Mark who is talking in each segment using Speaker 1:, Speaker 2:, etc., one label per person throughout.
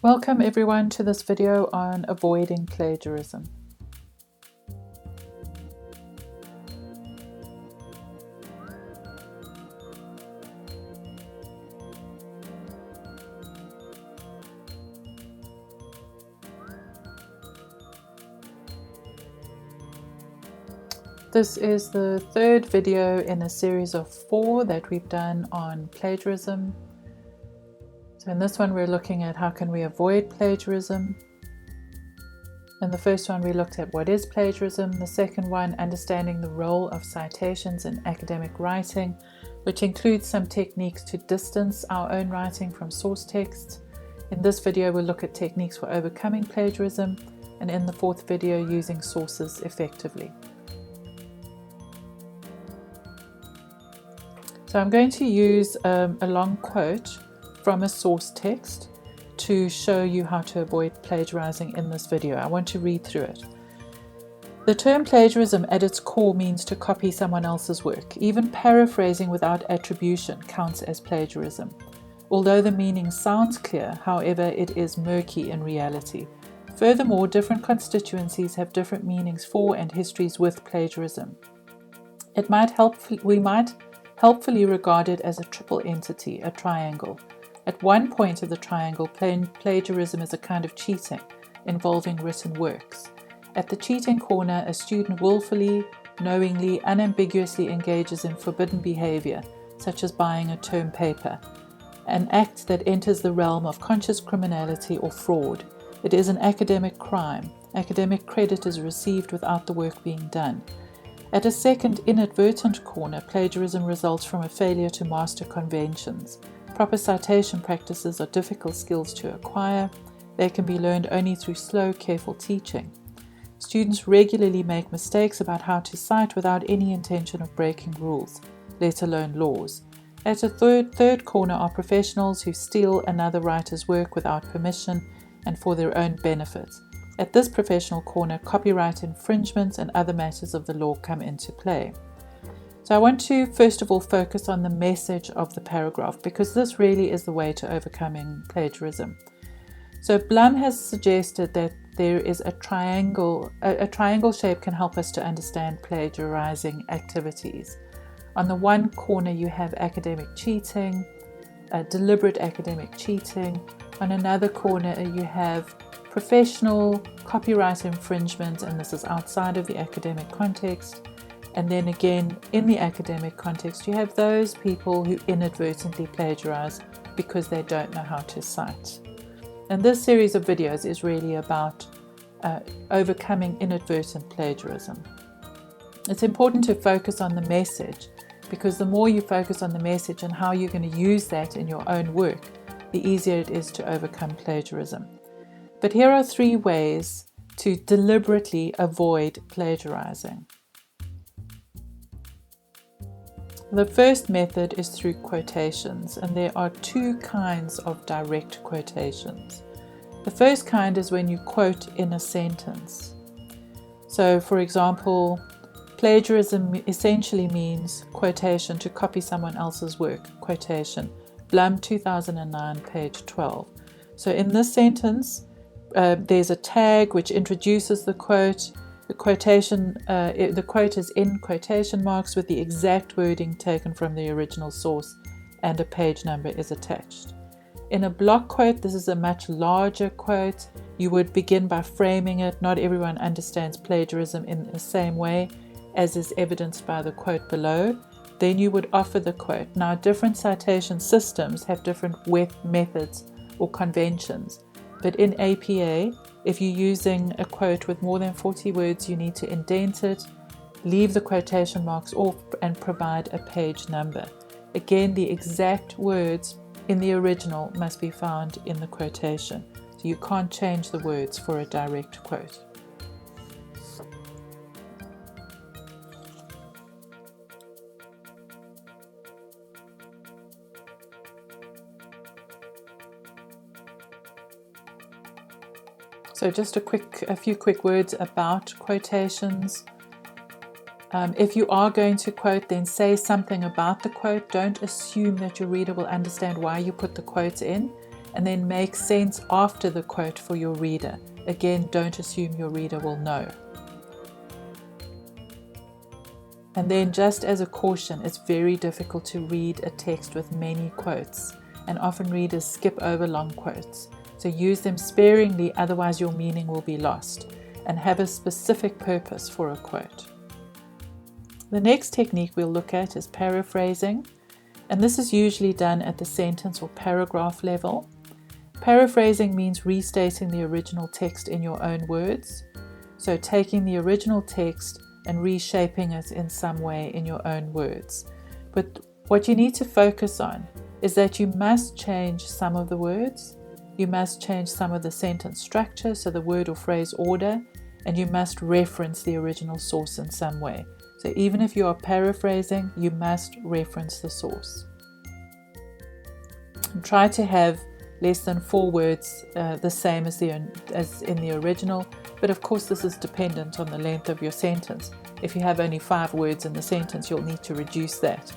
Speaker 1: Welcome everyone to this video on avoiding plagiarism. This is the third video in a series of 4 that we've done on plagiarism. So in this one we're looking at how can we avoid plagiarism. In the first one we looked at what is plagiarism. The second one, understanding the role of citations in academic writing, which includes some techniques to distance our own writing from source texts. In this video we'll look at techniques for overcoming plagiarism, and in the fourth video, using sources effectively. So I'm going to use a long quote from a source text to show you how to avoid plagiarizing in this video. I want to read through it. The term plagiarism at its core means to copy someone else's work. Even paraphrasing without attribution counts as plagiarism. Although the meaning sounds clear, however, it is murky in reality. Furthermore, different constituencies have different meanings for and histories with plagiarism. We might helpfully regard it as a triple entity, a triangle. At one point of the triangle, plagiarism is a kind of cheating involving written works. At the cheating corner, a student willfully, knowingly, unambiguously engages in forbidden behavior, such as buying a term paper, an act that enters the realm of conscious criminality or fraud. It is an academic crime. Academic credit is received without the work being done. At a second inadvertent corner, plagiarism results from a failure to master conventions. Proper citation practices are difficult skills to acquire. They can be learned only through slow, careful teaching. Students regularly make mistakes about how to cite without any intention of breaking rules, let alone laws. At a third corner are professionals who steal another writer's work without permission and for their own benefit. At this professional corner, copyright infringements and other matters of the law come into play. So I want to first of all focus on the message of the paragraph, because this really is the way to overcoming plagiarism. So Blum has suggested that there is a triangle shape can help us to understand plagiarizing activities. On the one corner you have academic cheating, deliberate academic cheating. On another corner you have professional copyright infringement, and this is outside of the academic context. And then again, in the academic context, you have those people who inadvertently plagiarize because they don't know how to cite. And this series of videos is really about overcoming inadvertent plagiarism. It's important to focus on the message, because the more you focus on the message and how you're going to use that in your own work, the easier it is to overcome plagiarism. But here are 3 ways to deliberately avoid plagiarizing. The first method is through quotations, and there are 2 kinds of direct quotations. The first kind is when you quote in a sentence. So, for example, plagiarism essentially means quotation to copy someone else's work, quotation, Blum 2009, page 12. So in this sentence, there's a tag which introduces the quote. The quote is in quotation marks with the exact wording taken from the original source, and a page number is attached. In a block quote, this is a much larger quote. You would begin by framing it. Not everyone understands plagiarism in the same way, as is evidenced by the quote below. Then you would offer the quote. Now, different citation systems have different methods or conventions, but in APA, if you're using a quote with more than 40 words, you need to indent it, leave the quotation marks off, and provide a page number. Again, the exact words in the original must be found in the quotation. So you can't change the words for a direct quote. So just a few quick words about quotations. If you are going to quote, then say something about the quote. Don't assume that your reader will understand why you put the quotes in. and then make sense after the quote for your reader. Again, don't assume your reader will know. And then, just as a caution, it's very difficult to read a text with many quotes, and often readers skip over long quotes. So use them sparingly, otherwise your meaning will be lost, and have a specific purpose for a quote. The next technique we'll look at is paraphrasing, and this is usually done at the sentence or paragraph level. Paraphrasing means restating the original text in your own words, so taking the original text and reshaping it in some way in your own words. But what you need to focus on is that you must change some of the words, you must change some of the sentence structure, so the word or phrase order, and you must reference the original source in some way. So even if you are paraphrasing, you must reference the source. And try to have less than 4 words the same as in the original, but of course this is dependent on the length of your sentence. If you have only 5 words in the sentence, you'll need to reduce that.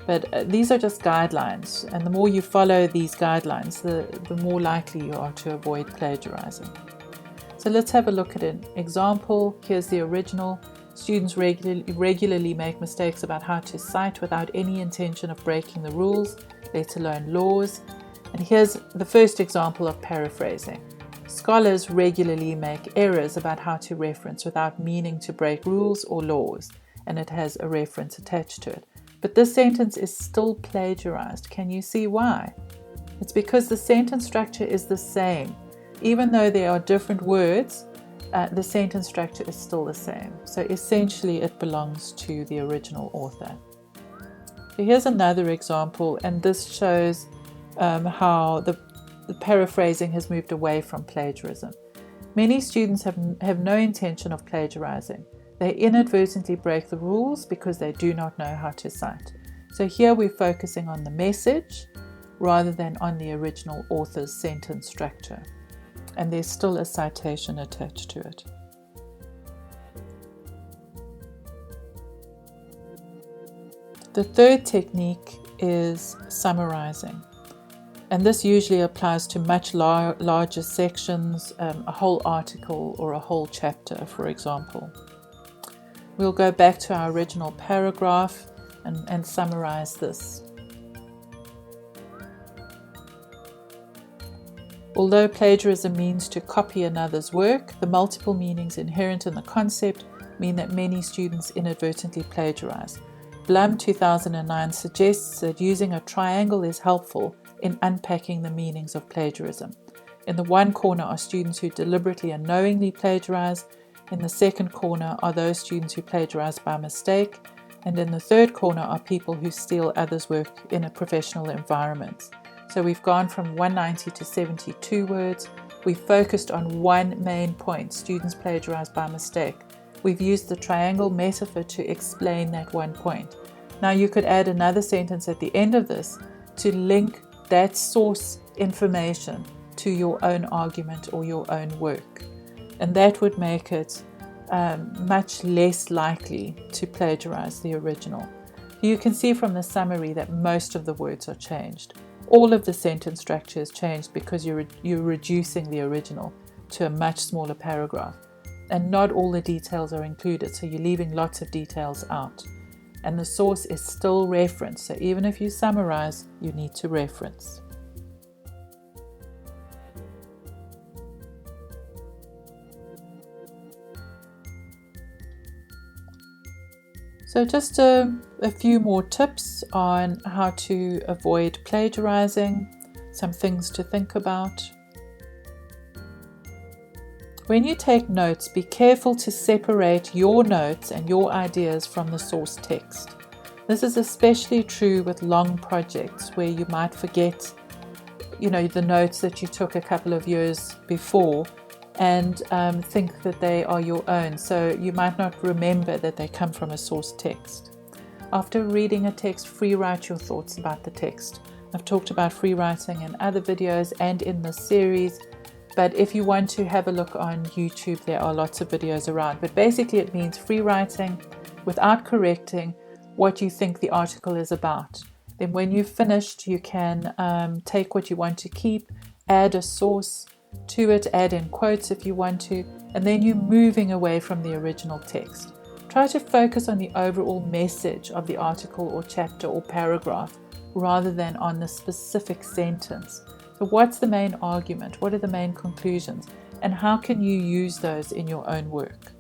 Speaker 1: But these are just guidelines, and the more you follow these guidelines, the more likely you are to avoid plagiarizing. So let's have a look at an example. Here's the original. Students regularly make mistakes about how to cite without any intention of breaking the rules, let alone laws. And here's the first example of paraphrasing. Scholars regularly make errors about how to reference without meaning to break rules or laws, and it has a reference attached to it. But this sentence is still plagiarized. Can you see why? It's because the sentence structure is the same. Even though there are different words, the sentence structure is still the same. So essentially it belongs to the original author. So here's another example, and this shows how the paraphrasing has moved away from plagiarism. Many students have no intention of plagiarizing. They inadvertently break the rules because they do not know how to cite. So here we're focusing on the message rather than on the original author's sentence structure. And there's still a citation attached to it. The third technique is summarizing. And this usually applies to much larger sections, a whole article or a whole chapter, for example. We'll go back to our original paragraph and summarize this. Although plagiarism means to copy another's work, the multiple meanings inherent in the concept mean that many students inadvertently plagiarize. Blum 2009 suggests that using a triangle is helpful in unpacking the meanings of plagiarism. In the one corner are students who deliberately and knowingly plagiarize. In the second corner are those students who plagiarize by mistake. And in the third corner are people who steal others' work in a professional environment. So we've gone from 190 to 72 words. We've focused on one main point: students plagiarize by mistake. We've used the triangle metaphor to explain that one point. Now you could add another sentence at the end of this to link that source information to your own argument or your own work. And that would make it much less likely to plagiarize the original. You can see from the summary that most of the words are changed. All of the sentence structure is changed because you're reducing the original to a much smaller paragraph. And not all the details are included, so you're leaving lots of details out. And the source is still referenced, so even if you summarize, you need to reference. So just a few more tips on how to avoid plagiarizing, some things to think about. When you take notes, be careful to separate your notes and your ideas from the source text. This is especially true with long projects where you might forget, the notes that you took a couple of years before and think that they are your own. So you might not remember that they come from a source text. After reading a text, free write your thoughts about the text. I've talked about free writing in other videos and in this series. But if you want to have a look on YouTube, there are lots of videos around. But basically it means free writing without correcting what you think the article is about. Then when you've finished, you can take what you want to keep add a source to it, add in quotes if you want to, and then you're moving away from the original text. Try to focus on the overall message of the article or chapter or paragraph rather than on the specific sentence. So what's the main argument? What are the main conclusions? And how can you use those in your own work?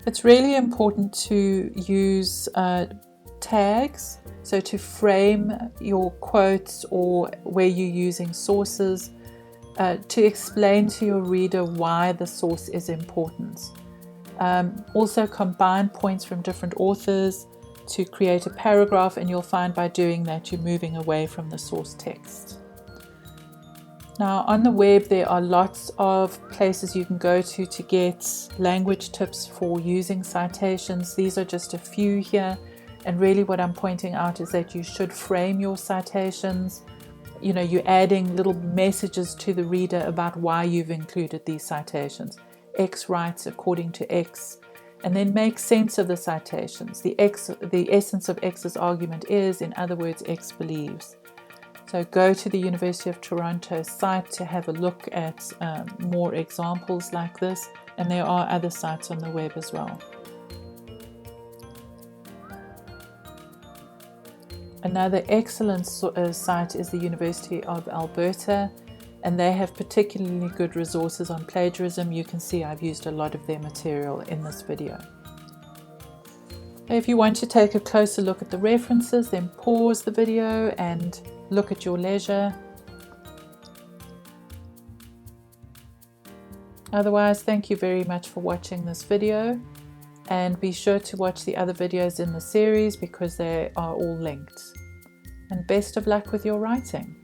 Speaker 1: It's really important to use tags, so to frame your quotes or where you're using sources, to explain to your reader why the source is important. Also combine points from different authors to create a paragraph, and you'll find by doing that you're moving away from the source text. Now on the web there are lots of places you can go to get language tips for using citations. These are just a few here, and really what I'm pointing out is that you should frame your citations. You know, you're adding little messages to the reader about why you've included these citations. X writes according to X, and then make sense of the citations. The essence of X's argument is, in other words, X believes. So go to the University of Toronto site to have a look at more examples like this, and there are other sites on the web as well. Another excellent site is the University of Alberta, and they have particularly good resources on plagiarism. You can see I've used a lot of their material in this video. If you want to take a closer look at the references, then pause the video and look at your leisure. Otherwise, thank you very much for watching this video, and be sure to watch the other videos in the series because they are all linked. And best of luck with your writing.